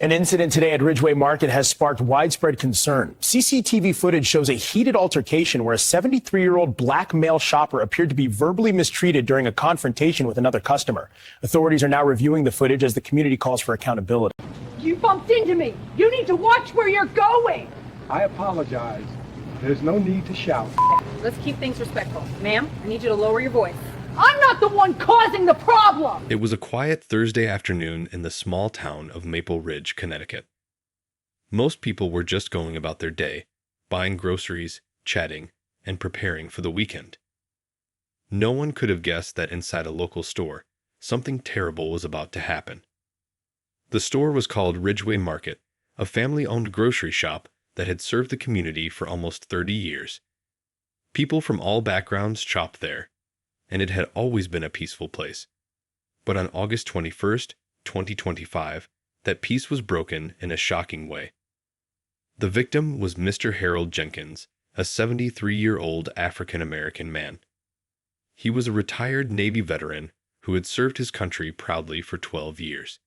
An incident today at Ridgeway Market has sparked widespread concern. CCTV footage shows a heated altercation where a 73-year-old black male shopper appeared to be verbally mistreated during a confrontation with another customer. Authorities are now reviewing the footage as the community calls for accountability. You bumped into me. You need to watch where you're going. I apologize. There's no need to shout. Let's keep things respectful. Ma'am, I need you to lower your voice. I'm not the one causing the problem. It was a quiet Thursday afternoon in the small town of Maple Ridge, Connecticut. Most people were just going about their day, buying groceries, chatting, and preparing for the weekend. No one could have guessed that inside a local store, something terrible was about to happen. The store was called Ridgeway Market, a family-owned grocery shop that had served the community for almost 30 years. People from all backgrounds shopped there, and it had always been a peaceful place. But on August 21st, 2025, that peace was broken in a shocking way. The victim was Mr. Harold Jenkins, a 73-year-old African-American man. He was a retired Navy veteran who had served his country proudly for 12 years.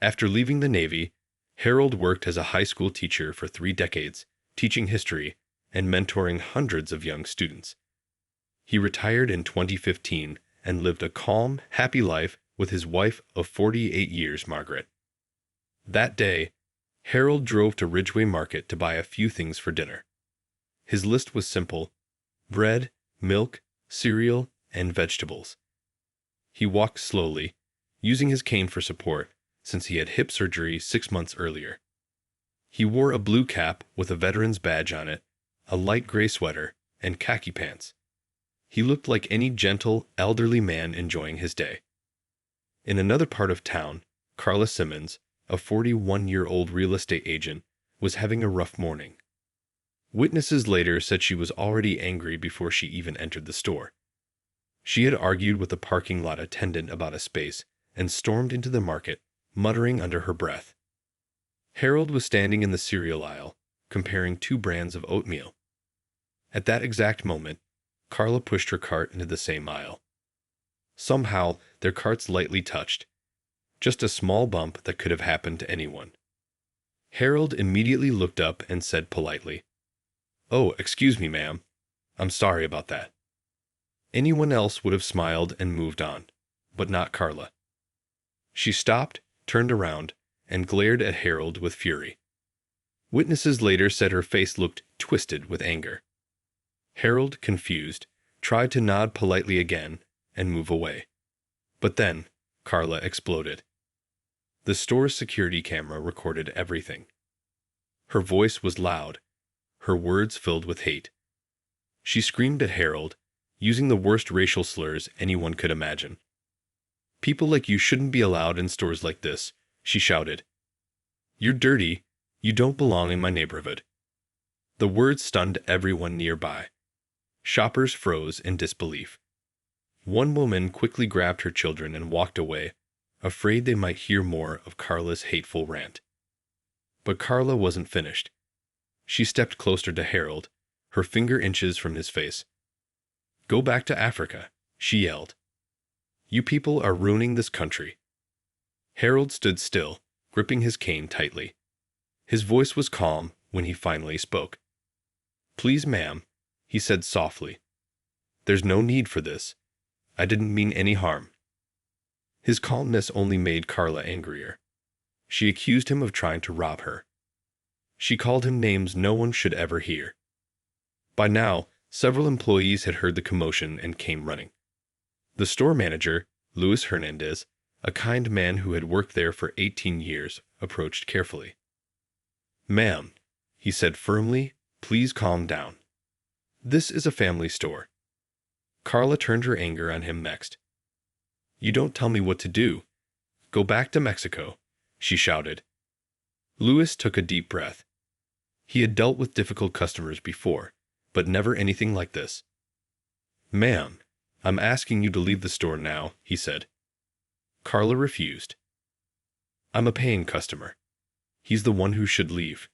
After leaving the Navy, Harold worked as a high school teacher for 3 decades, teaching history and mentoring hundreds of young students. He retired in 2015 and lived a calm, happy life with his wife of 48 years, Margaret. That day, Harold drove to Ridgeway Market to buy a few things for dinner. His list was simple: bread, milk, cereal, and vegetables. He walked slowly, using his cane for support since he had hip surgery 6 months earlier. He wore a blue cap with a veteran's badge on it, a light gray sweater, and khaki pants. He looked like any gentle, elderly man enjoying his day. In another part of town, Carla Simmons, a 41-year-old real estate agent, was having a rough morning. Witnesses later said she was already angry before she even entered the store. She had argued with the parking lot attendant about a space and stormed into the market, muttering under her breath. Harold was standing in the cereal aisle, comparing 2 brands of oatmeal. At that exact moment, Carla pushed her cart into the same aisle. Somehow, their carts lightly touched. Just a small bump that could have happened to anyone. Harold immediately looked up and said politely, "Oh, excuse me, ma'am. I'm sorry about that." Anyone else would have smiled and moved on, but not Carla. She stopped, turned around, and glared at Harold with fury. Witnesses later said her face looked twisted with anger. Harold, confused, tried to nod politely again and move away. But then, Carla exploded. The store's security camera recorded everything. Her voice was loud, her words filled with hate. She screamed at Harold, using the worst racial slurs anyone could imagine. "People like you shouldn't be allowed in stores like this," she shouted. "You're dirty. You don't belong in my neighborhood." The words stunned everyone nearby. Shoppers froze in disbelief. One woman quickly grabbed her children and walked away, afraid they might hear more of Carla's hateful rant. But Carla wasn't finished. She stepped closer to Harold, her finger inches from his face. "Go back to Africa," she yelled. "You people are ruining this country." Harold stood still, gripping his cane tightly. His voice was calm when he finally spoke. "Please, ma'am," he said softly. "There's no need for this. I didn't mean any harm." His calmness only made Carla angrier. She accused him of trying to rob her. She called him names no one should ever hear. By now, several employees had heard the commotion and came running. The store manager, Luis Hernandez, a kind man who had worked there for 18 years, approached carefully. "Ma'am," he said firmly, "please calm down. This is a family store." Carla turned her anger on him next. "You don't tell me what to do. Go back to Mexico," she shouted. Luis took a deep breath. He had dealt with difficult customers before, but never anything like this. "Ma'am, I'm asking you to leave the store now," he said. Carla refused. "I'm a paying customer. He's the one who should leave,"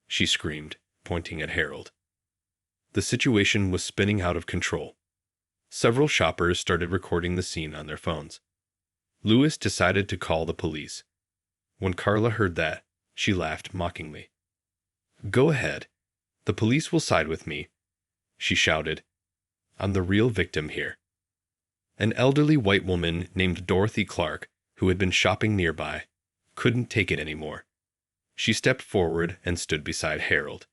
she screamed, pointing at Harold. The situation was spinning out of control. Several shoppers started recording the scene on their phones. Luis decided to call the police. When Carla heard that, she laughed mockingly. "Go ahead. The police will side with me," she shouted. "I'm the real victim here." An elderly white woman named Dorothy Clark, who had been shopping nearby, couldn't take it anymore. She stepped forward and stood beside Harold.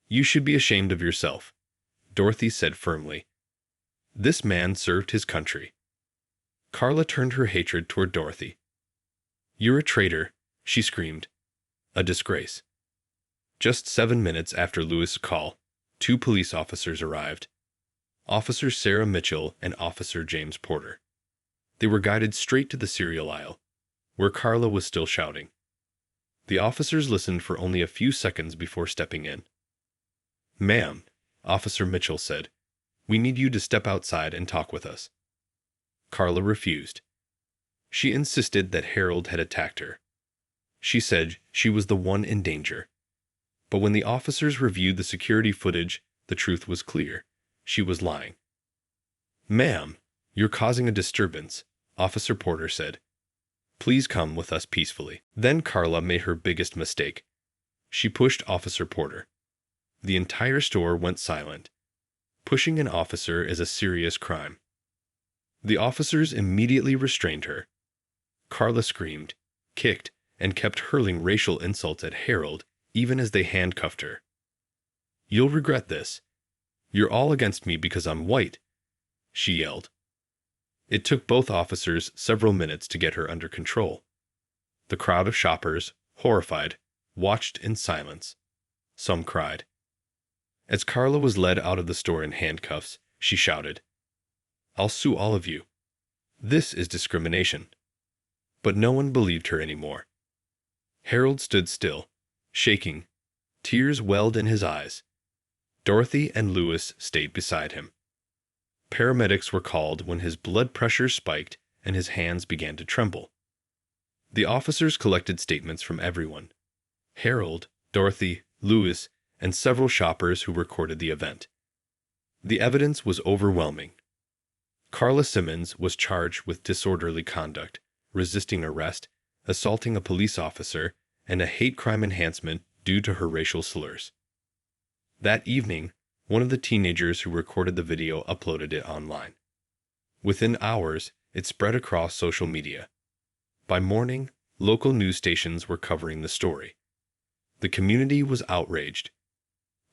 "You should be ashamed of yourself," Dorothy said firmly. "This man served his country." Carla turned her hatred toward Dorothy. "You're a traitor," she screamed. "A disgrace." Just 7 minutes after Lewis' call, 2 police officers arrived. Officer Sarah Mitchell and Officer James Porter. They were guided straight to the cereal aisle, where Carla was still shouting. The officers listened for only a few seconds before stepping in. "Ma'am," Officer Mitchell said, "we need you to step outside and talk with us." Carla refused. She insisted that Harold had attacked her. She said she was the one in danger. But when the officers reviewed the security footage, the truth was clear. She was lying. "Ma'am, you're causing a disturbance," Officer Porter said. "Please come with us peacefully." Then Carla made her biggest mistake. She pushed Officer Porter. The entire store went silent. Pushing an officer is a serious crime. The officers immediately restrained her. Carla screamed, kicked, and kept hurling racial insults at Harold even as they handcuffed her. "You'll regret this. You're all against me because I'm white," she yelled. It took both officers several minutes to get her under control. The crowd of shoppers, horrified, watched in silence. Some cried. As Carla was led out of the store in handcuffs, she shouted, "I'll sue all of you. This is discrimination." But no one believed her anymore. Harold stood still, shaking. Tears welled in his eyes. Dorothy and Lewis stayed beside him. Paramedics were called when his blood pressure spiked and his hands began to tremble. The officers collected statements from everyone: Harold, Dorothy, Lewis, and several shoppers who recorded the event. The evidence was overwhelming. Carla Simmons was charged with disorderly conduct, resisting arrest, assaulting a police officer, and a hate crime enhancement due to her racial slurs. That evening, one of the teenagers who recorded the video uploaded it online. Within hours, it spread across social media. By morning, local news stations were covering the story. The community was outraged.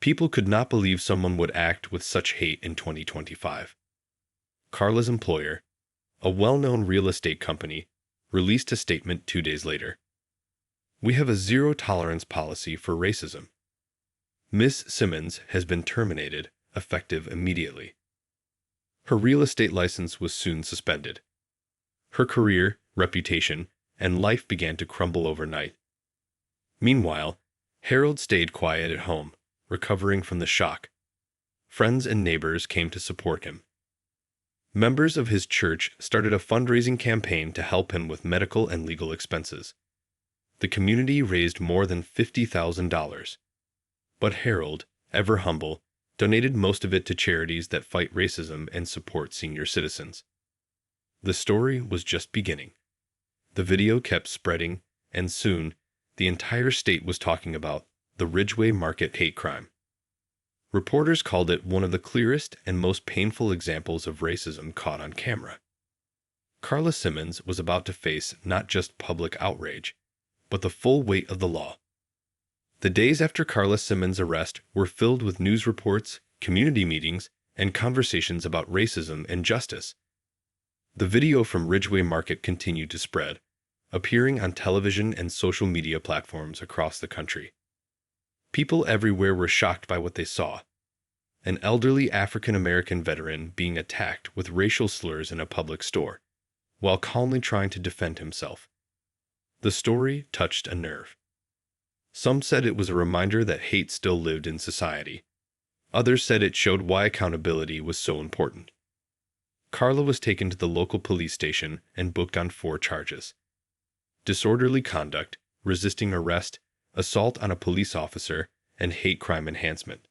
People could not believe someone would act with such hate in 2025. Carla's employer, a well-known real estate company, released a statement 2 days later. "We have a zero-tolerance policy for racism. Miss Simmons has been terminated, effective immediately." Her real estate license was soon suspended. Her career, reputation, and life began to crumble overnight. Meanwhile, Harold stayed quiet at home, recovering from the shock. Friends and neighbors came to support him. Members of his church started a fundraising campaign to help him with medical and legal expenses. The community raised more than $50,000. But Harold, ever humble, donated most of it to charities that fight racism and support senior citizens. The story was just beginning. The video kept spreading, and soon, the entire state was talking about the Ridgeway Market hate crime. Reporters called it one of the clearest and most painful examples of racism caught on camera. Carla Simmons was about to face not just public outrage, but the full weight of the law. The days after Carla Simmons' arrest were filled with news reports, community meetings, and conversations about racism and justice. The video from Ridgeway Market continued to spread, appearing on television and social media platforms across the country. People everywhere were shocked by what they saw: an elderly African-American veteran being attacked with racial slurs in a public store, while calmly trying to defend himself. The story touched a nerve. Some said it was a reminder that hate still lived in society. Others said it showed why accountability was so important. Carla was taken to the local police station and booked on 4 charges: disorderly conduct, resisting arrest, assault on a police officer, and hate crime enhancement.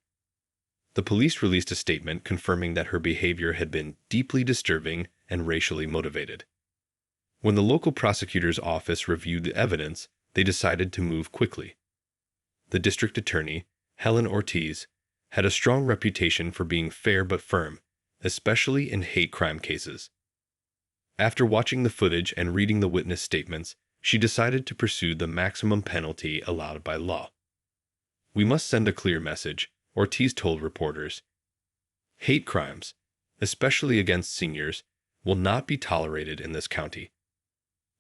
The police released a statement confirming that her behavior had been deeply disturbing and racially motivated. When the local prosecutor's office reviewed the evidence, they decided to move quickly. The district attorney, Helen Ortiz, had a strong reputation for being fair but firm, especially in hate crime cases. After watching the footage and reading the witness statements, she decided to pursue the maximum penalty allowed by law. "We must send a clear message," Ortiz told reporters. "Hate crimes, especially against seniors, will not be tolerated in this county."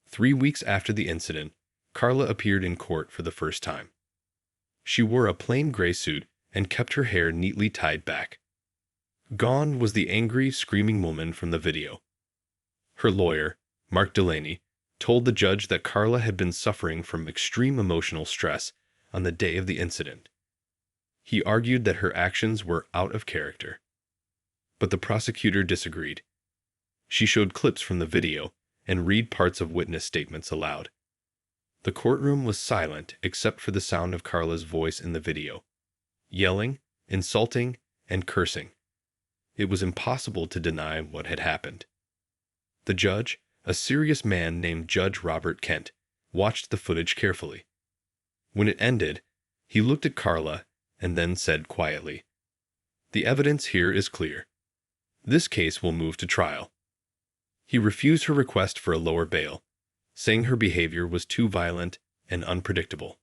3 weeks after the incident, Carla appeared in court for the first time. She wore a plain gray suit and kept her hair neatly tied back. Gone was the angry, screaming woman from the video. Her lawyer, Mark Delaney, told the judge that Carla had been suffering from extreme emotional stress on the day of the incident. He argued that her actions were out of character. But the prosecutor disagreed. She showed clips from the video and read parts of witness statements aloud. The courtroom was silent except for the sound of Carla's voice in the video, yelling, insulting, and cursing. It was impossible to deny what had happened. The judge, a serious man named Judge Robert Kent, watched the footage carefully. When it ended, he looked at Carla and then said quietly, "The evidence here is clear. This case will move to trial." He refused her request for a lower bail, saying her behavior was too violent and unpredictable.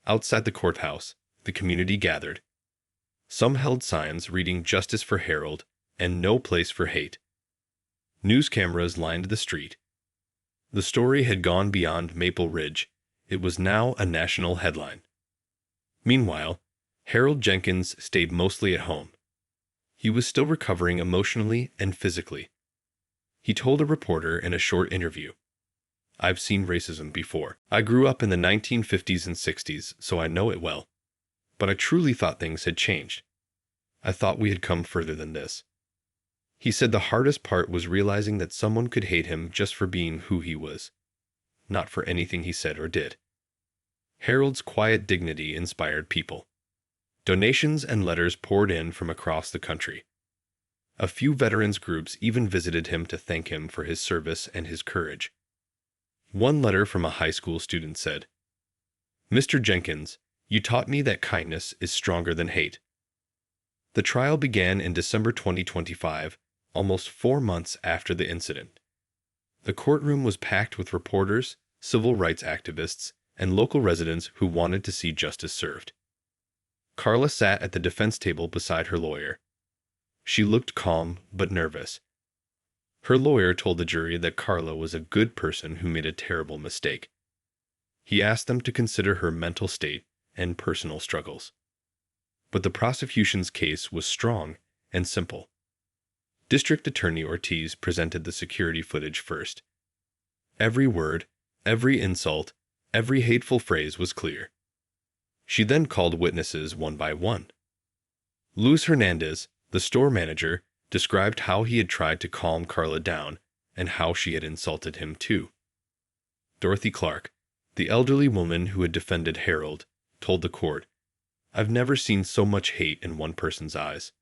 Outside the courthouse, the community gathered. Some held signs reading "Justice for Harold" and "No Place for Hate." News cameras lined the street. The story had gone beyond Maple Ridge. It was now a national headline. Meanwhile, Harold Jenkins stayed mostly at home. He was still recovering emotionally and physically. He told a reporter in a short interview, "I've seen racism before. I grew up in the 1950s and 60s, so I know it well. But I truly thought things had changed. I thought we had come further than this." He said the hardest part was realizing that someone could hate him just for being who he was, not for anything he said or did. Harold's quiet dignity inspired people. Donations and letters poured in from across the country. A few veterans groups even visited him to thank him for his service and his courage. One letter from a high school student said, "Mr. Jenkins, you taught me that kindness is stronger than hate." The trial began in December 2025, almost 4 months after the incident. The courtroom was packed with reporters, civil rights activists, and local residents who wanted to see justice served. Carla sat at the defense table beside her lawyer. She looked calm but nervous. Her lawyer told the jury that Carla was a good person who made a terrible mistake. He asked them to consider her mental state and personal struggles. But the prosecution's case was strong and simple. District Attorney Ortiz presented the security footage first. Every word, every insult, every hateful phrase was clear. She then called witnesses one by one. Luis Hernandez, the store manager, described how he had tried to calm Carla down and how she had insulted him too. Dorothy Clark, the elderly woman who had defended Harold, told the court, "I've never seen so much hate in one person's eyes."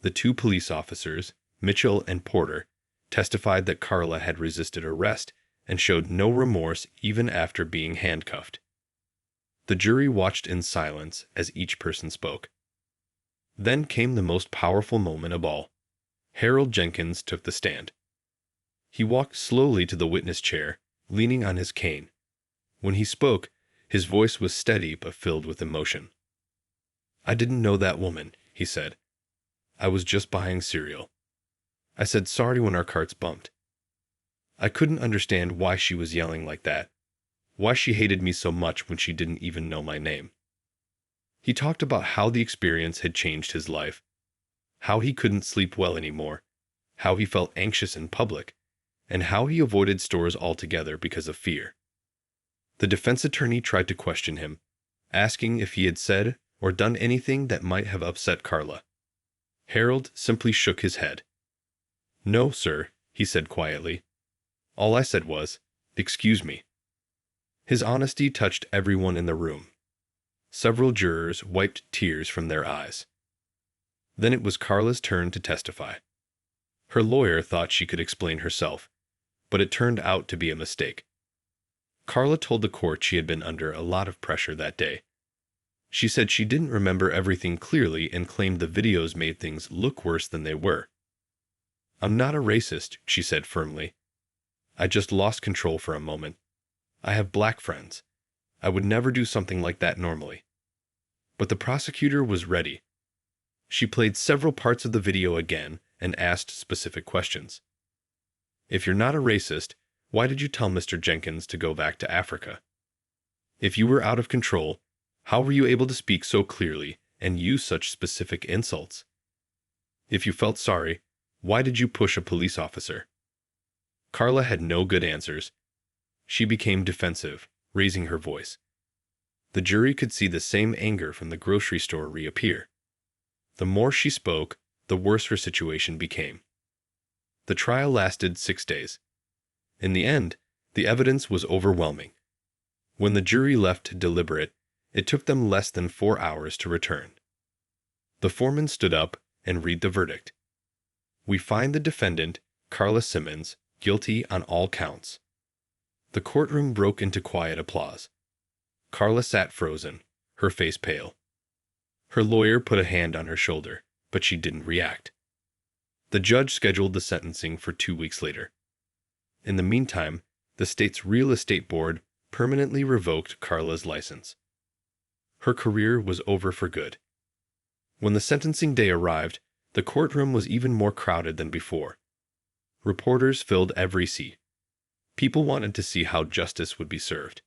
The 2 police officers, Mitchell and Porter, testified that Carla had resisted arrest and showed no remorse even after being handcuffed. The jury watched in silence as each person spoke. Then came the most powerful moment of all. Harold Jenkins took the stand. He walked slowly to the witness chair, leaning on his cane. When he spoke, his voice was steady but filled with emotion. "I didn't know that woman," he said. "I was just buying cereal. I said sorry when our carts bumped. I couldn't understand why she was yelling like that, why she hated me so much when she didn't even know my name." He talked about how the experience had changed his life, how he couldn't sleep well anymore, how he felt anxious in public, and how he avoided stores altogether because of fear. The defense attorney tried to question him, asking if he had said or done anything that might have upset Carla. Harold simply shook his head. "No, sir," he said quietly. "All I said was, 'Excuse me.'" His honesty touched everyone in the room. Several jurors wiped tears from their eyes. Then it was Carla's turn to testify. Her lawyer thought she could explain herself, but it turned out to be a mistake. Carla told the court she had been under a lot of pressure that day. She said she didn't remember everything clearly and claimed the videos made things look worse than they were. "I'm not a racist," she said firmly. "I just lost control for a moment. I have black friends. I would never do something like that normally." But the prosecutor was ready. She played several parts of the video again and asked specific questions. "If you're not a racist, why did you tell Mr. Jenkins to go back to Africa? If you were out of control, how were you able to speak so clearly and use such specific insults? If you felt sorry, why did you push a police officer?" Carla had no good answers. She became defensive, raising her voice. The jury could see the same anger from the grocery store reappear. The more she spoke, the worse her situation became. The trial lasted 6 days. In the end, the evidence was overwhelming. When the jury left to deliberate, it took them less than 4 hours to return. The foreman stood up and read the verdict. "We find the defendant, Carla Simmons, guilty on all counts." The courtroom broke into quiet applause. Carla sat frozen, her face pale. Her lawyer put a hand on her shoulder, but she didn't react. The judge scheduled the sentencing for 2 weeks later. In the meantime, the state's real estate board permanently revoked Carla's license. Her career was over for good. When the sentencing day arrived, the courtroom was even more crowded than before. Reporters filled every seat. People wanted to see how justice would be served.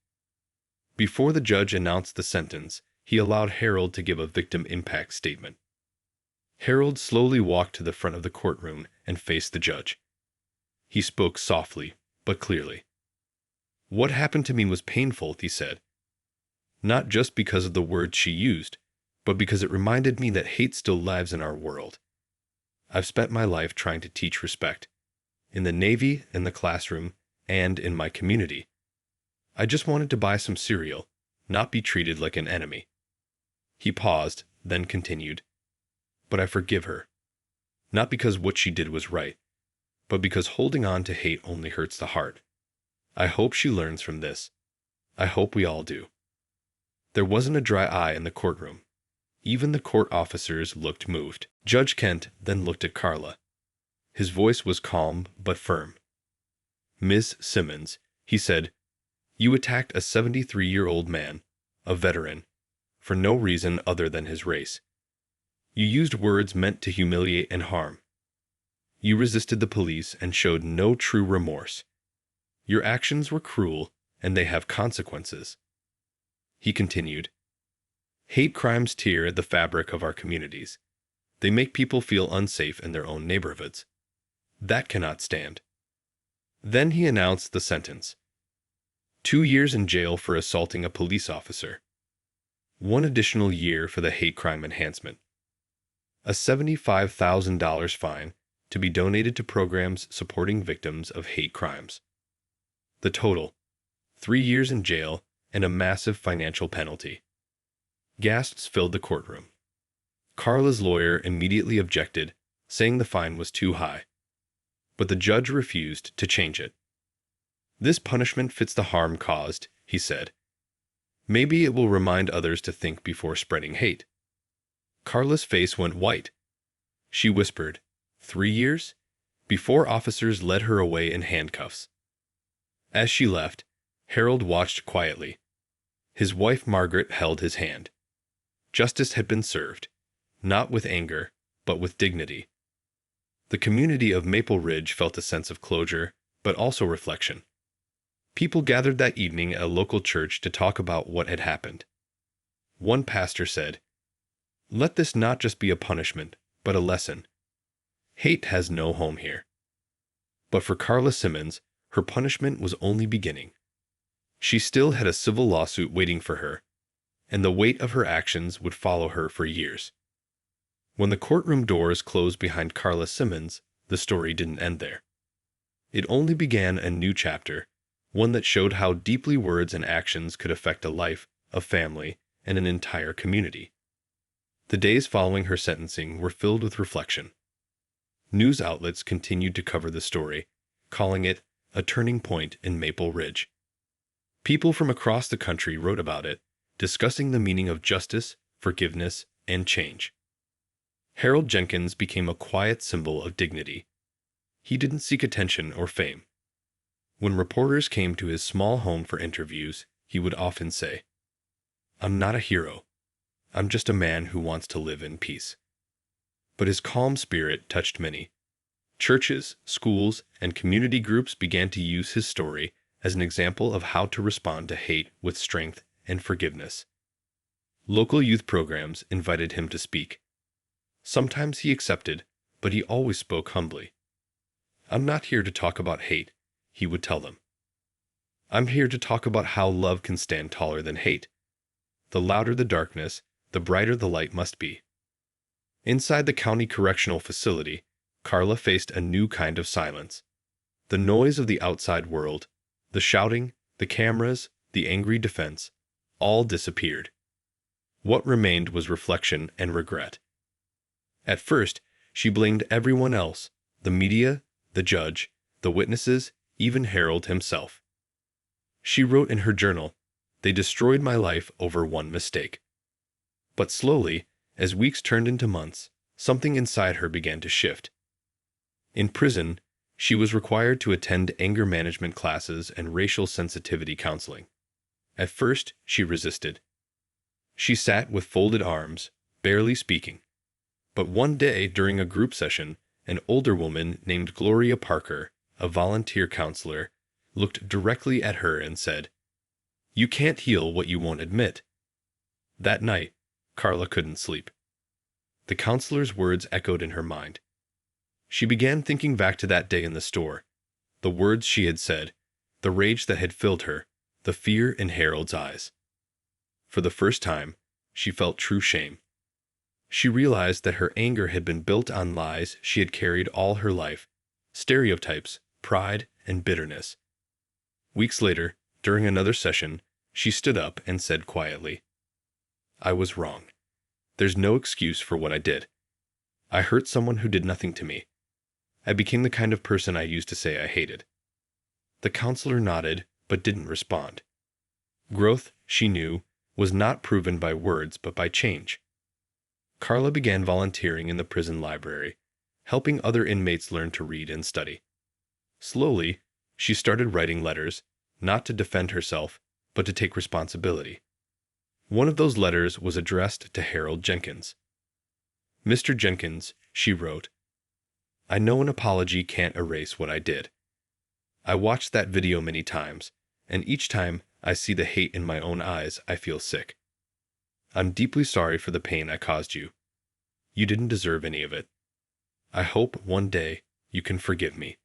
Before the judge announced the sentence, he allowed Harold to give a victim impact statement. Harold slowly walked to the front of the courtroom and faced the judge. He spoke softly, but clearly. "What happened to me was painful," he said. "Not just because of the words she used, but because it reminded me that hate still lives in our world. I've spent my life trying to teach respect, in the Navy, in the classroom, and in my community. I just wanted to buy some cereal, not be treated like an enemy." He paused, then continued, "But I forgive her. Not because what she did was right, but because holding on to hate only hurts the heart. I hope she learns from this. I hope we all do." There wasn't a dry eye in the courtroom. Even the court officers looked moved. Judge Kent then looked at Carla. His voice was calm but firm. "Miss Simmons," he said, "you attacked a 73-year-old man, a veteran, for no reason other than his race. You used words meant to humiliate and harm. You resisted the police and showed no true remorse. Your actions were cruel, and they have consequences." He continued, "Hate crimes tear at the fabric of our communities. They make people feel unsafe in their own neighborhoods. That cannot stand." Then he announced the sentence. 2 years in jail for assaulting a police officer. 1 additional year for the hate crime enhancement. A $75,000 fine to be donated to programs supporting victims of hate crimes. The total, 3 years in jail and a massive financial penalty. Gasps filled the courtroom. Carla's lawyer immediately objected, saying the fine was too high. But the judge refused to change it. "This punishment fits the harm caused," he said. "Maybe it will remind others to think before spreading hate." Carla's face went white. She whispered, 3 years? Before officers led her away in handcuffs. As she left, Harold watched quietly. His wife Margaret held his hand. Justice had been served, not with anger, but with dignity. The community of Maple Ridge felt a sense of closure, but also reflection. People gathered that evening at a local church to talk about what had happened. One pastor said, "Let this not just be a punishment, but a lesson. Hate has no home here." But for Carla Simmons, her punishment was only beginning. She still had a civil lawsuit waiting for her, and the weight of her actions would follow her for years. When the courtroom doors closed behind Carla Simmons, the story didn't end there. It only began a new chapter, one that showed how deeply words and actions could affect a life, a family, and an entire community. The days following her sentencing were filled with reflection. News outlets continued to cover the story, calling it a turning point in Maple Ridge. People from across the country wrote about it, discussing the meaning of justice, forgiveness, and change. Harold Jenkins became a quiet symbol of dignity. He didn't seek attention or fame. When reporters came to his small home for interviews, he would often say, "I'm not a hero. I'm just a man who wants to live in peace." But his calm spirit touched many. Churches, schools, and community groups began to use his story as an example of how to respond to hate with strength and forgiveness. Local youth programs invited him to speak. Sometimes he accepted, but he always spoke humbly. "I'm not here to talk about hate," he would tell them. "I'm here to talk about how love can stand taller than hate. The louder the darkness, the brighter the light must be." Inside the county correctional facility, Carla faced a new kind of silence. The noise of the outside world, the shouting, the cameras, the angry defense, all disappeared. What remained was reflection and regret. At first, she blamed everyone else, the media, the judge, the witnesses, even Harold himself. She wrote in her journal, "They destroyed my life over one mistake." But slowly, as weeks turned into months, something inside her began to shift. In prison, she was required to attend anger management classes and racial sensitivity counseling. At first, she resisted. She sat with folded arms, barely speaking. But one day during a group session, an older woman named Gloria Parker, a volunteer counselor, looked directly at her and said, "You can't heal what you won't admit." That night, Carla couldn't sleep. The counselor's words echoed in her mind. She began thinking back to that day in the store, the words she had said, the rage that had filled her, the fear in Harold's eyes. For the first time, she felt true shame. She realized that her anger had been built on lies she had carried all her life, stereotypes, pride, and bitterness. Weeks later, during another session, she stood up and said quietly, "I was wrong. There's no excuse for what I did. I hurt someone who did nothing to me. I became the kind of person I used to say I hated." The counselor nodded, but didn't respond. Growth, she knew, was not proven by words but by change. Carla began volunteering in the prison library, helping other inmates learn to read and study. Slowly, she started writing letters, not to defend herself, but to take responsibility. One of those letters was addressed to Harold Jenkins. "Mr. Jenkins," she wrote, "I know an apology can't erase what I did. I watched that video many times, and each time I see the hate in my own eyes, I feel sick. I'm deeply sorry for the pain I caused you. You didn't deserve any of it. I hope one day you can forgive me."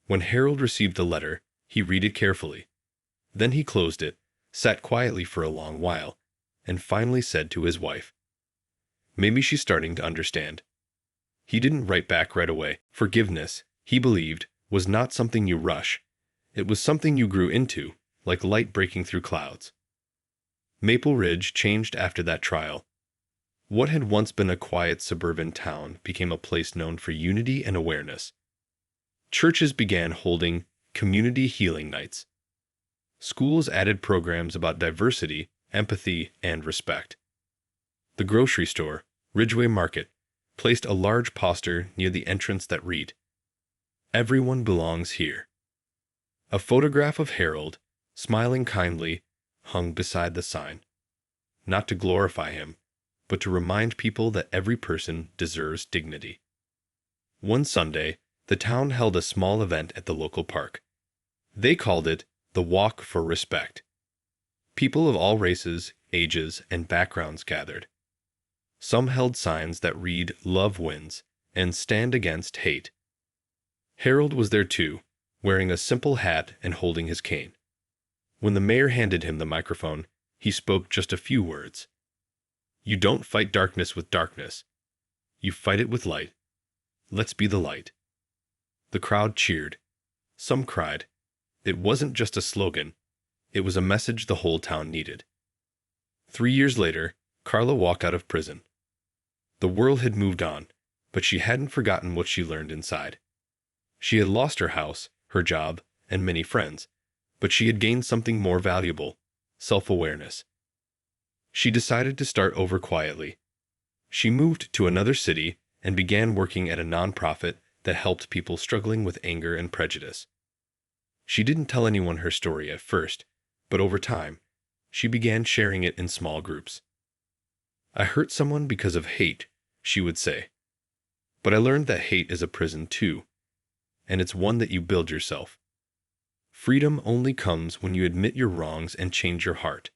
When Harold received the letter, he read it carefully. Then he closed it, sat quietly for a long while, and finally said to his wife, "Maybe she's starting to understand." He didn't write back right away. Forgiveness, he believed, was not something you rush. It was something you grew into, like light breaking through clouds. Maple Ridge changed after that trial. What had once been a quiet suburban town became a place known for unity and awareness. Churches began holding community healing nights. Schools added programs about diversity, empathy, and respect. The grocery store, Ridgeway Market, placed a large poster near the entrance that read, "Everyone belongs here." A photograph of Harold, smiling kindly, hung beside the sign, not to glorify him, but to remind people that every person deserves dignity. One Sunday, the town held a small event at the local park. They called it the Walk for Respect. People of all races, ages, and backgrounds gathered. Some held signs that read "Love Wins" and "Stand Against Hate." Harold was there too, wearing a simple hat and holding his cane. When the mayor handed him the microphone, he spoke just a few words. "You don't fight darkness with darkness. You fight it with light. Let's be the light." The crowd cheered. Some cried. It wasn't just a slogan. It was a message the whole town needed. 3 years later, Carla walked out of prison. The world had moved on, but she hadn't forgotten what she learned inside. She had lost her house, her job, and many friends, But she had gained something more valuable: self-awareness. She decided to start over quietly. She moved to another city and began working at a nonprofit that helped people struggling with anger and prejudice. She didn't tell anyone her story at first, but over time, she began sharing it in small groups. "I hurt someone because of hate," she would say. "But I learned that hate is a prison too, and it's one that you build yourself. Freedom only comes when you admit your wrongs and change your heart."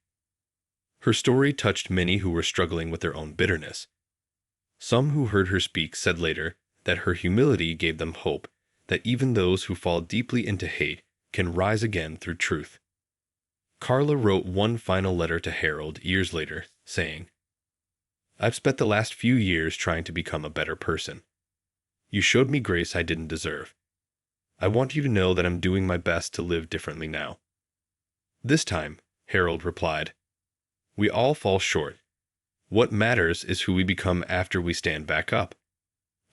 Her story touched many who were struggling with their own bitterness. Some who heard her speak said later that her humility gave them hope that even those who fall deeply into hate can rise again through truth. Carla wrote one final letter to Harold years later, saying, "I've spent the last few years trying to become a better person. You showed me grace I didn't deserve. I want you to know that I'm doing my best to live differently now." This time, Harold replied, "We all fall short. What matters is who we become after we stand back up.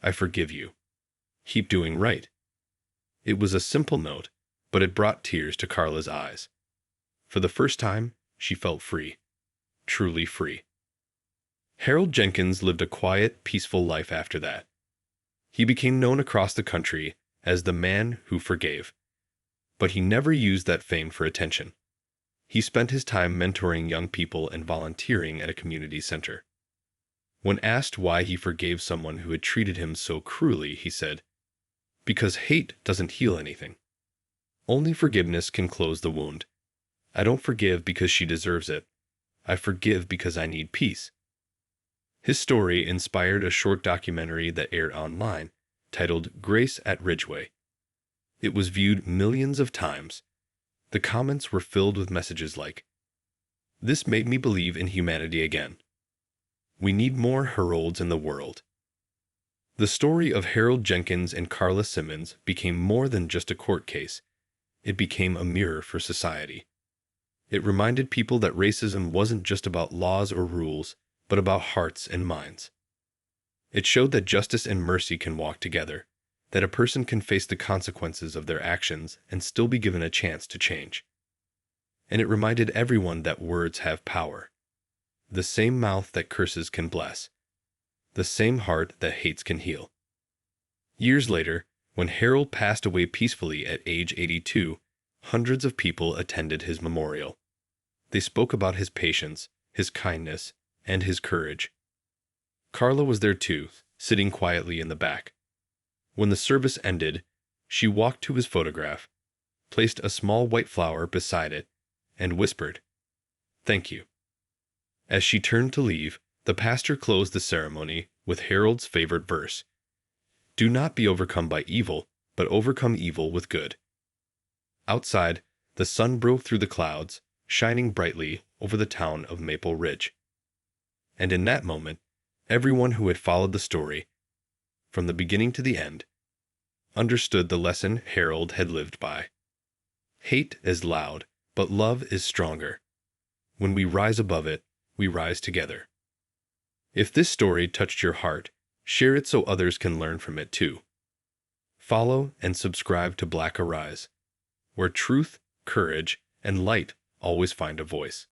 I forgive you. Keep doing right." It was a simple note, but it brought tears to Carla's eyes. For the first time, she felt free. Truly free. Harold Jenkins lived a quiet, peaceful life after that. He became known across the country as the man who forgave. But he never used that fame for attention. He spent his time mentoring young people and volunteering at a community center. When asked why he forgave someone who had treated him so cruelly, he said, "Because hate doesn't heal anything. Only forgiveness can close the wound. I don't forgive because she deserves it. I forgive because I need peace." His story inspired a short documentary that aired online, titled Grace at Ridgeway. It was viewed millions of times. The comments were filled with messages like, "This made me believe in humanity again. We need more Harolds in the world." The story of Harold Jenkins and Carla Simmons became more than just a court case. It became a mirror for society. It reminded people that racism wasn't just about laws or rules, but about hearts and minds. It showed that justice and mercy can walk together, that a person can face the consequences of their actions and still be given a chance to change. And it reminded everyone that words have power. The same mouth that curses can bless. The same heart that hates can heal. Years later, when Harold passed away peacefully at age 82, hundreds of people attended his memorial. They spoke about his patience, his kindness, and his courage. Carla was there too, sitting quietly in the back. When the service ended, she walked to his photograph, placed a small white flower beside it, and whispered, "Thank you." As she turned to leave, the pastor closed the ceremony with Harold's favorite verse, "Do not be overcome by evil, but overcome evil with good." Outside, the sun broke through the clouds, shining brightly over the town of Maple Ridge. And in that moment, everyone who had followed the story, from the beginning to the end, understood the lesson Harold had lived by. Hate is loud, but love is stronger. When we rise above it, we rise together. If this story touched your heart, share it so others can learn from it too. Follow and subscribe to Black Arise, where truth, courage, and light always find a voice.